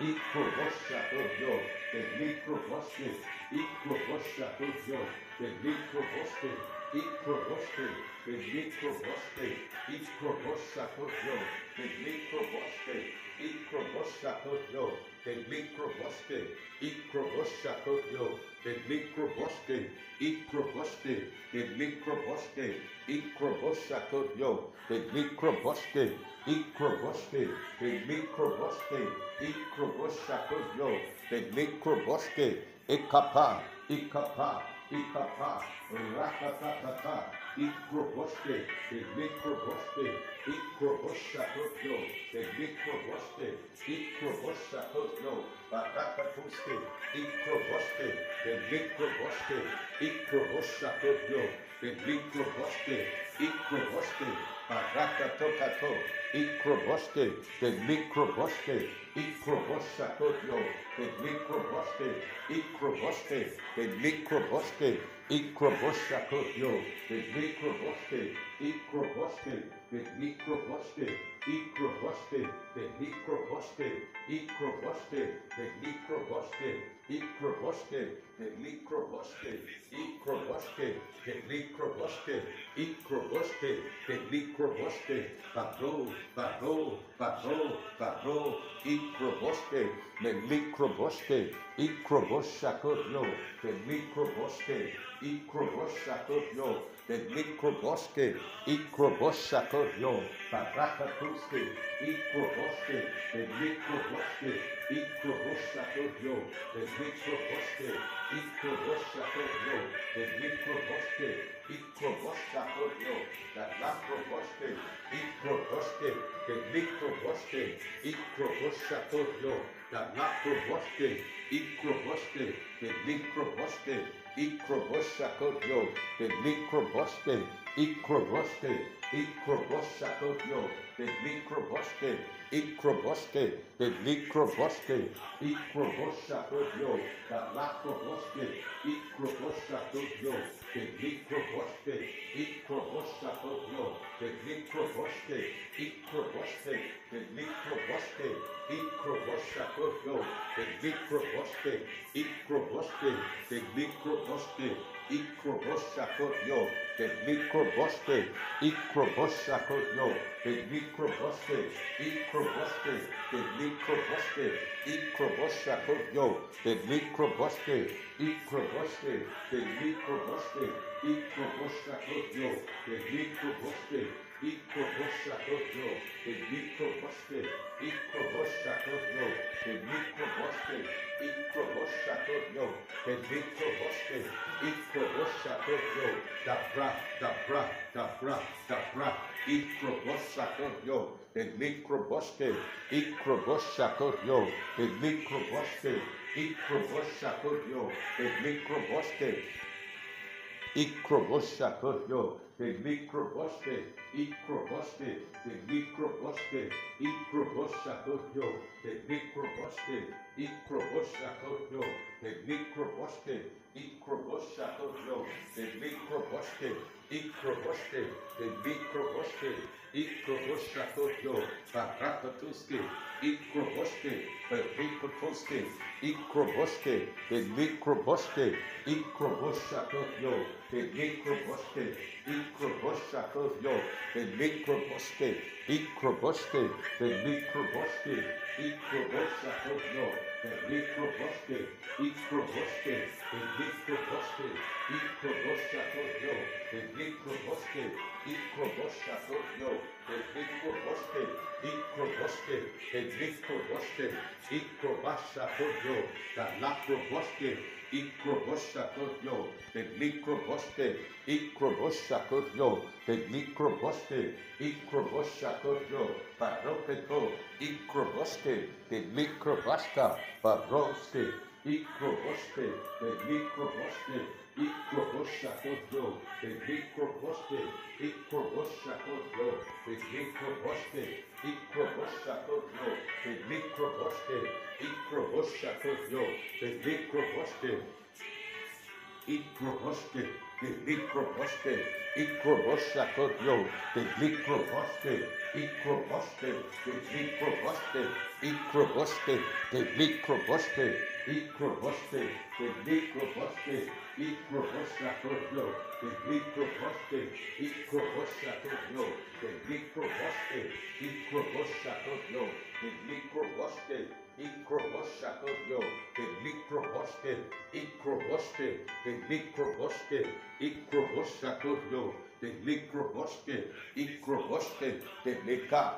Ikroboshakotyo, the Mikroboshke, Ikroboshakotyo, the Mikroboshke, Ikroboshke, the Mikroboshke, Ikroboshakotyo, the Mikroboshke, Ikroboshakotyo, the Mikroboshke, Ikroboshakotyo, the Mikroboshke, Ikroboshke, the Mikroboshke, Ikroboshakotyo, the Mikroboshke, Ikroboshke, the Mikroboshke, Ikroboshakotyo, the Mikroboshke, Ekapa, Ikapa, Ikapa, Rakatatata, Ikroboste, the Mikroboste, Ikroboshatotyo, the Mikroboste, Ikroboshatotyo, Barakatuske, Ikroboste, the Mikroboste, Ikroboshatotyo, the Mikroboste, Ikroboste, Barakatokato, Ikroboste, the Mikroboste, Ikroboshatotyo, the Mikroboste, Ikroboste, the Mikroboste, Ikroboshatotyo, the Mikroboste, Ikroboste, the Mikroboste, Ikroboste, the Mikroboste, Ikroboste, the Mikroboste, Ikroboste, the Mikroboste, Ikroboste, the Mikroboste, Ikroboste, the Mikroboste, Bado, Bado, Bado, Bado, Ikroboste, the Mikroboste, Ikroboshatotyo, the Mikroboste, Ikroboshatotyo, the Mikroboste, Ikroboshatotyo, Barakatuske, Ikroboste, the Mikroboste, Ikroboshatotyo, the Mikroboste, Ikroboshatotyo, the Mikroboste, Ikroboshatotyo, the Lakroboste, Ikroboste, the Mikroboste, Ikroboshatotyo, the Lakroboste, Ikroboste, the Mikroboste, Ikroboshatotyo, the Mikroboste, Ikroboste, Ikroboshatotyo, the Mikroboste, Ikroboste, the Mikroboste, Ikroboshatotyo, the Lakroboste, Ikroboshatotyo, the Mikroboste, Ikroboshatotyo, the Mikroboste, Ikrobosate, the Mikroboste, Ikroboshatotyo, the Mikroboste, Ikrobosate, the Mikroboste, Ikroboshatotyo, the Mikroboste, Ikroboshatotyo, the Mikroboste, Ikrobosate, the Mikroboste, Ikroboshatotyo, the Mikroboste, Ikrobosate, the Mikroboste, Ikroboshatotyo, the Mikroboste, Ikroboshatotyo, the Mikroboste, Ikroboshatotyo, the Mikroboste, Ikroboshatotyo, the Mikroboste, Ikroboshatotyo, Dabra, Ikroboshatotyo, the Mikroboste, Ikroboshatotyo, the Mikroboste, Ikroboshatotyo, the Mikroboste, Ikroboshatotyo, the Mikroboste, Ikrobosate, the Mikroboste, Ikroboshatotyo, the Mikroboste, Ikroboshatotyo, the Mikroboste, Ikroboshatotyo, the Mikroboste, Ikrobosate, the Mikroboste, Ikroboshatotyo, Barakatuske, Ikrobosate, the Mikroboste, Ikrobosate, the Mikroboste, Ikroboshatotyo, the Mikroboste, Ikroboshatotyo, the Mikroboste, Ikrobosate, the Mikroboste, Ikroboshatotyo, the Mikroboste, Ikrobosate, the Mikroboste, Ikroboshatotyo, the Mikroboste, Ikroboshatotyo, the Mikroboste, Ikrobosate, the Mikroboste, Ikroboshatotyo, the Lakroboste, Ikroboshatotyo, the Mikroboste, Ikroboshatotyo, the Mikroboste, Ikroboshatotyo, Baroketo, Ikroboste, the Mikrobasta, Baroste, Ikroboste, the Mikroboste, Ikroboshatotyo, the Mikroboste, Ikroboshatotyo, the Mikroboste, Ikroboshatotyo, the Mikroboste, Ikroboshatotyo, the Mikroboste, Ikrobosate, the Mikroboste, Ikroboshatotyo, the Mikroboste, Ikrobosate, the Mikroboste, Ikrobosate, the Mikroboste, Ikrobosate, the Mikroboste, Ikroboshatotyo, the Mikroboste, Ikroboshatotyo, the Mikroboste, Ikroboshatotyo, the Mikroboste, Ikroboshatotyo, the Likroboske, Ikroboske, the Likroboske, Ikroboshakoyo, the Likroboske, Ikroboske, the Lika,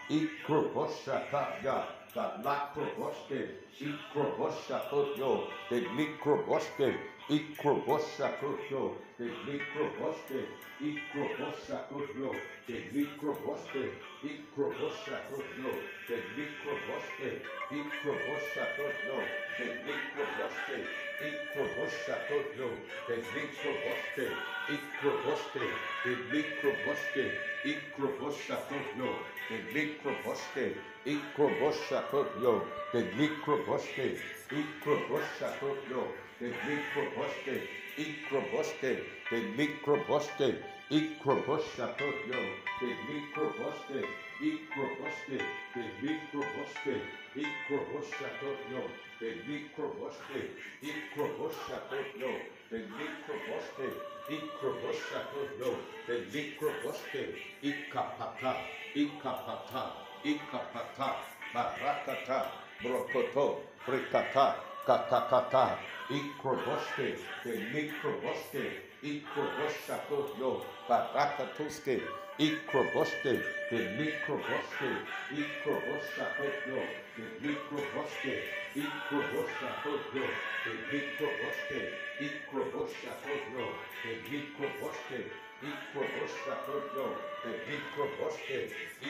Ikroboshakaya, the Lakroboske, Ikroboshakoyo, the Likroboske, Ikroboshakoyo, the Likroboske, Ikroboshakoyo, the Likroboske, Ikroboshakoyo, the Likroboske, Ikroboshakoyo, the Likroboske, Ikroboshakoyo, the Likroboske, Ikroboske, the Likroboske, Ikroboshakoyo, the Likroboske, Ikroboshakoyo, the Likroboske, Ikroboshakoyo, the Likroboske, Ikroboske, the Likroboske, Ikroboshakoyo, the Likroboske, Ikroboske, the Likroboske, Ikroboshakoyo, the Likroboske, Ikroboshakoyo, the Likroboske, Ikroboshakoyo, the Likroboske, Ikapata, Barakata, Brokoto, Brikata, Katakata, Ikroboske, the Likroboske, Ikroboshakoyo, Barakatuske, Ikroboske, the Likroboske, Ikroboshakoyo, the Likroboske, Ikroboshakoyo, the Likroboske, Ikroboshakoyo, the Likroboske, Ikroboshakoyo, the Likroboske,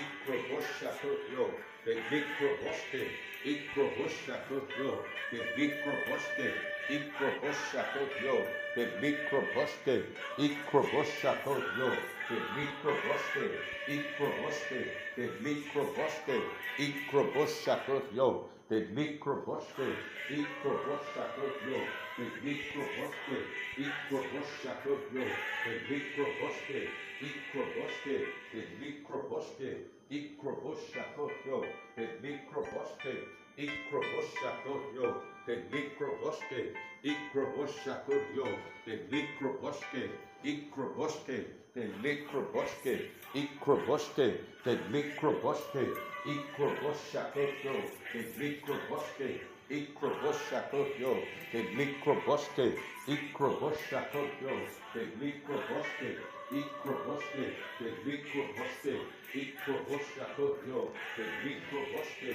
Ikroboshakoyo, the Likroboske, Ikroboshakoyo, the Likroboske, Ikroboshakoyo, the Likroboske, Ikroboshakoyo, the Likroboske, Ikroboske, the Likroboske, Ikroboshakoyo, the Likroboske, Ikroboshakoyo, the Likroboske, Ikroboshakoyo, the Likroboske, Ikroboske, the Likroboske, Ikroboshakoyo, the Likroboske, Ikroboshakoyo, the Likroboske, Ikroboshakoyo, the Likroboske, Ikroboske, the Likroboske, Ikroboske, the Likroboske, Ikroboshakoyo, the Likroboske, Ikroboshakoyo, the Likroboske, Ikroboshakoyo, the Likroboske, Ikroboske, the Likroboske, Ikroboshakoyo, the Likroboske,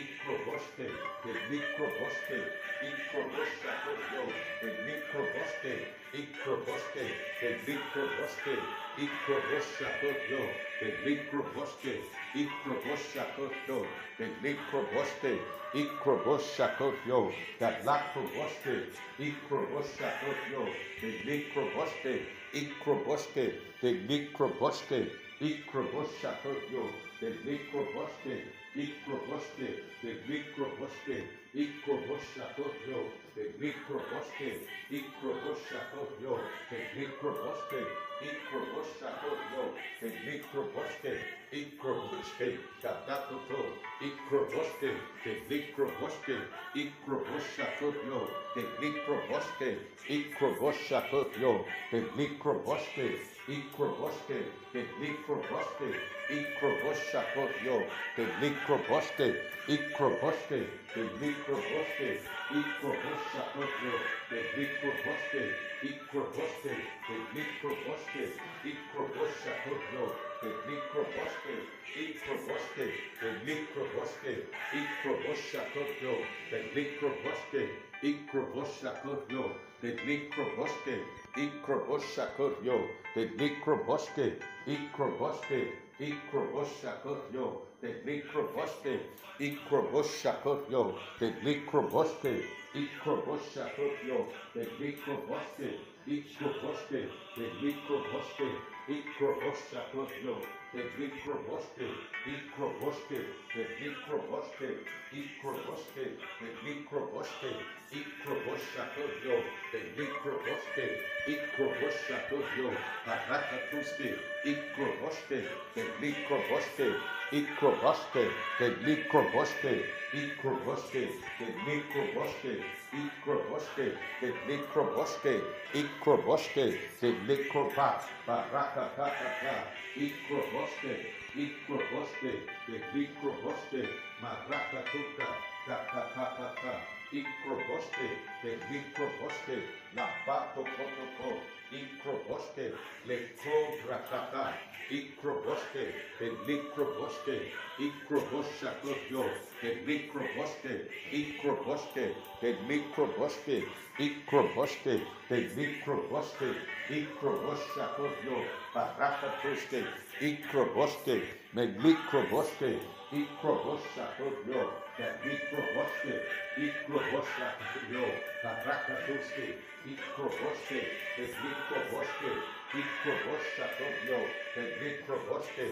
Ikroboske, the Likroboske, Ikroboshakoyo, the Likroboske, Ikroboske, the Likroboske, Ikroboshakoyo, the Likroboske, Ikroboshakoyo, the Likroboske, Ikroboshakoyo, that Lakroboske, Ikroboshakoyo, the Likroboske, Ikroboske, the Likroboske, Ikroboshakoyo, the Likroboske, Ikroboske, the Likroboske, Ikroboshakoyo, the Likroboske, Ikroboshakoyo, the Likroboske, Ikroboshakoyo, the Likroboske, Ikroboske, Katakoto, Ikroboske, the Likroboske, Ikroboshakoyo, the Likroboske, Ikroboshakoyo, the Likroboske, Ikroboske, the Likroboske, Ikroboshakoyo, the Likroboske, Ikroboske, the Likroboske, Ikroboshakoyo, the Likroboske, Ikroboske, the Likroboske, Ikroboshakoyo, the Likroboske, Ikroboske, the Likroboske, Ikroboshakoyo, the Likroboske, Ikroboshakoyo, the Likroboske, Ikroboshakoyo, the Likroboske, Ikroboske, Ikroboshakoyo, the Likroboske, Ikroboshakoyo, the Likroboske, Ikroboshakoyo, the Likroboske, Ikroboske, the Likroboske, Ikroboshakoyo, the Likroboske, Ikroboske, the Likroboske, Ikroboske, the Likroboske, Ikroboshakoyo, the Likroboske, Ikroboshakoyo, Barakatuske, Ikroboske, the Likroboske, Ikroboske, the Likroboske, Ikroboske, the Likroboske, Ikroboske, the Likroboske, Ikroboske, the Likroba, Barakatata, Ikroboske, Ikroboske, the Likroboske, Marakatuka, Kakakaka, Ikroboske, the Likroboske, Labato Kotoko, Ikroboske, Lekro Rakaka, Ikroboske, the Likroboske, Ikroboshakoyo, the Likroboske, Ikroboske, the Likroboske, Ikroboske, the Likroboske, Ikroboshakoyo, Barakatoske, Ikroboske, Meglikroboske, Ikroboshakoyo, the Likroboske, Ikroboshakoyo, Barakatoske, Ikroboske, the Likroboske, Ikroboshakoyo, the Likroboske,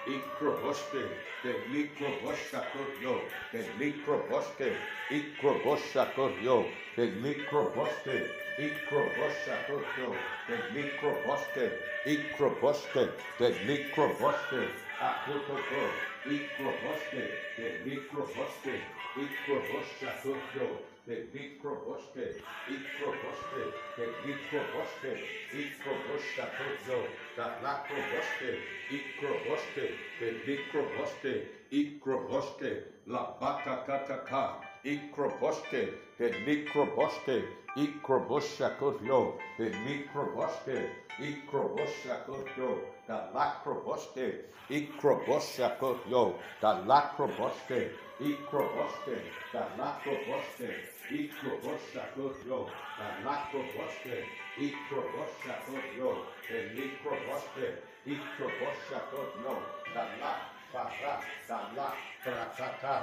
Ikroboske, the Likroboskakoyo, the Likroboske, Ikroboskakoyo, the Likroboske, Ikroboskakoyo, the Likroboske, Ikroboske, the Likroboske, Akotoko, Ikroboske, the Likroboske, Ikroboskakoyo, the Likroboske, Ikroboske, the Likroboske, Ikroboskakoyo, the Lakroboske, Ikroboske, the Likroboske, Ikroboske, La Bakakaka, Ikroboske, the Likroboske, Ikroboshakoyo, the Likroboske, Ikroboshakoyo, the Lakroboske, Ikroboshakoyo, the Lakroboske, Ikroboske, the Lakroboske, Ikroboshakoyo, the Lakroboske, Ikroboshakoyo, the Likroboske, Ikroboshakoyo, the Lakbara, the Lakbrakaka,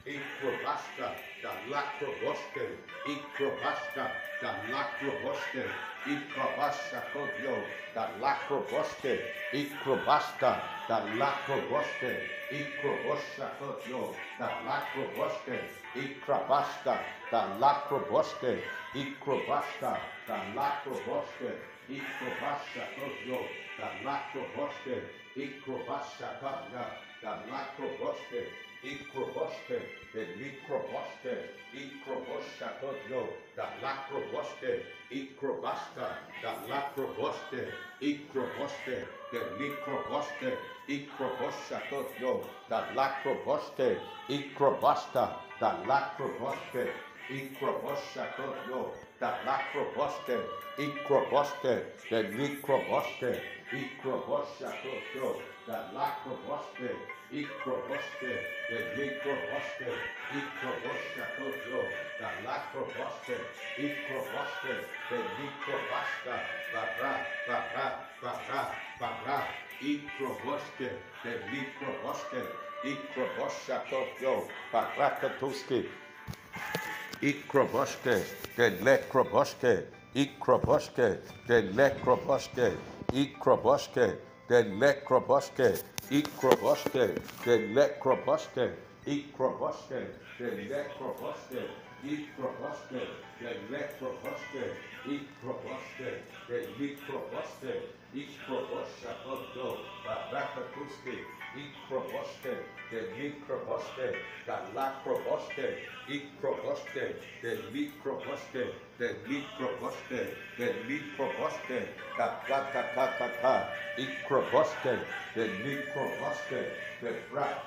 Ikrobashka, the Lakroboske, Ikrobashka, the Lakroboske, Ikrobashakoyo, the Lakroboske, Ikrobashka, the Lakroboske, Ikroboshakoyo, the Lakroboske, Ikrobashka, the Lakroboske, Ikrobashka, the Lakroboske, Ikrobashakoyo, the Lakroboske, Ikrobashakaya, the Lakroboske, Ikroboske, the Likroboske, Ikroboshakoyo, the Lakroboske, Ikrobashka, the Lakroboske, Ikroboske, the Likroboske, Ikroboshakoyo, the Lakroboske, Ikrobashka, the Lakroboske, Ikroboshakoyo, the Lakroboske, Ikroboske, the Likroboske, Ikroboshakoyo, the Lakroboske, Ikroboske, the Likroboske, Ikroboshakoyo, the Lakroboske, Ikroboske, the Likrobashka, Bara, Ikroboske, the Likroboske, Ikroboshakoyo, Barakatuski, Ikroboske, the Lekroboske, Ikroboske, the Lekroboske, Ikroboske, the Lekroboske, Ikroboske, the Lekroboske, Ikroboske, the Lekroboske, Ikroboske, the Lekroboske, Ikroboske, the Likroboske, Ikroboshakoyo, Barakatuski, Ikroboske, the Likroboske, the Lakroboske, Ikroboske, the Likroboske, the Likroboske, the Likroboske, the Kakakaka, Ikroboske, the Likroboske, the Brat,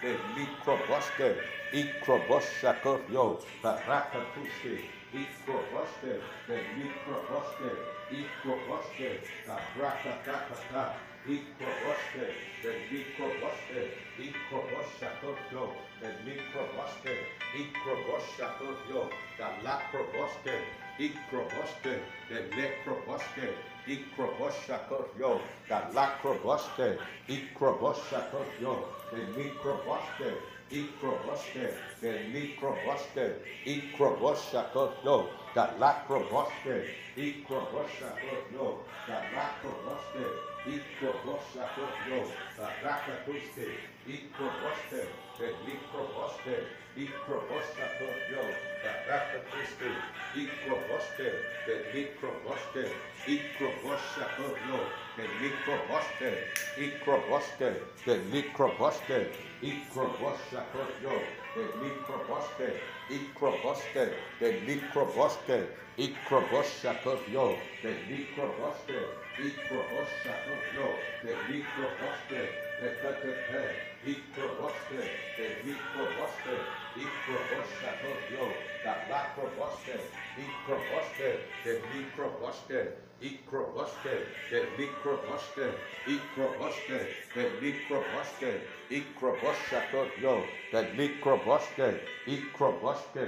the Likroboske, Ikroboshakoyo, Barakatuski, Ikroboske, the Likroboske, Ikroboske, the Brakakaka, Ikroboske, the Likroboske, Ikroboshakoyo, the Likroboske, Ikroboshakoyo, the Lakroboske, Ikroboske, the Lekroboske, Ikroboshakoyo, the Lakroboske, Ikroboshakoyo, the Likroboske, Ikroboske, the Likroboske, Ikroboshakoyo, the Lakroboske, Ikroboshakoyo, the Lakroboske, Ikroboshakoyo, the Rakatuske, Ikroboske, the Likroboske, Ikroboshakoyo, the Rakatuske, Ikroboske, the Likroboske, Ikroboshakoyo, the Likroboske, Ikroboske, the Likroboske, Ikroboshakoyo, the Likroboske, Ikroboske, the Likroboske, Ikroboshatovyo, the Likroboske, Ikroboshatovyo, the Likroboske, the Katepe, Ikroboske, the Likroboske, Ikroboshatovyo, the Lakroboske, Ikroboske, the Likroboske, Ikroboske, the Likroboske, Ikroboske, the Likroboske, Ikroboshatovyo, the Likroboske, Ikroboske,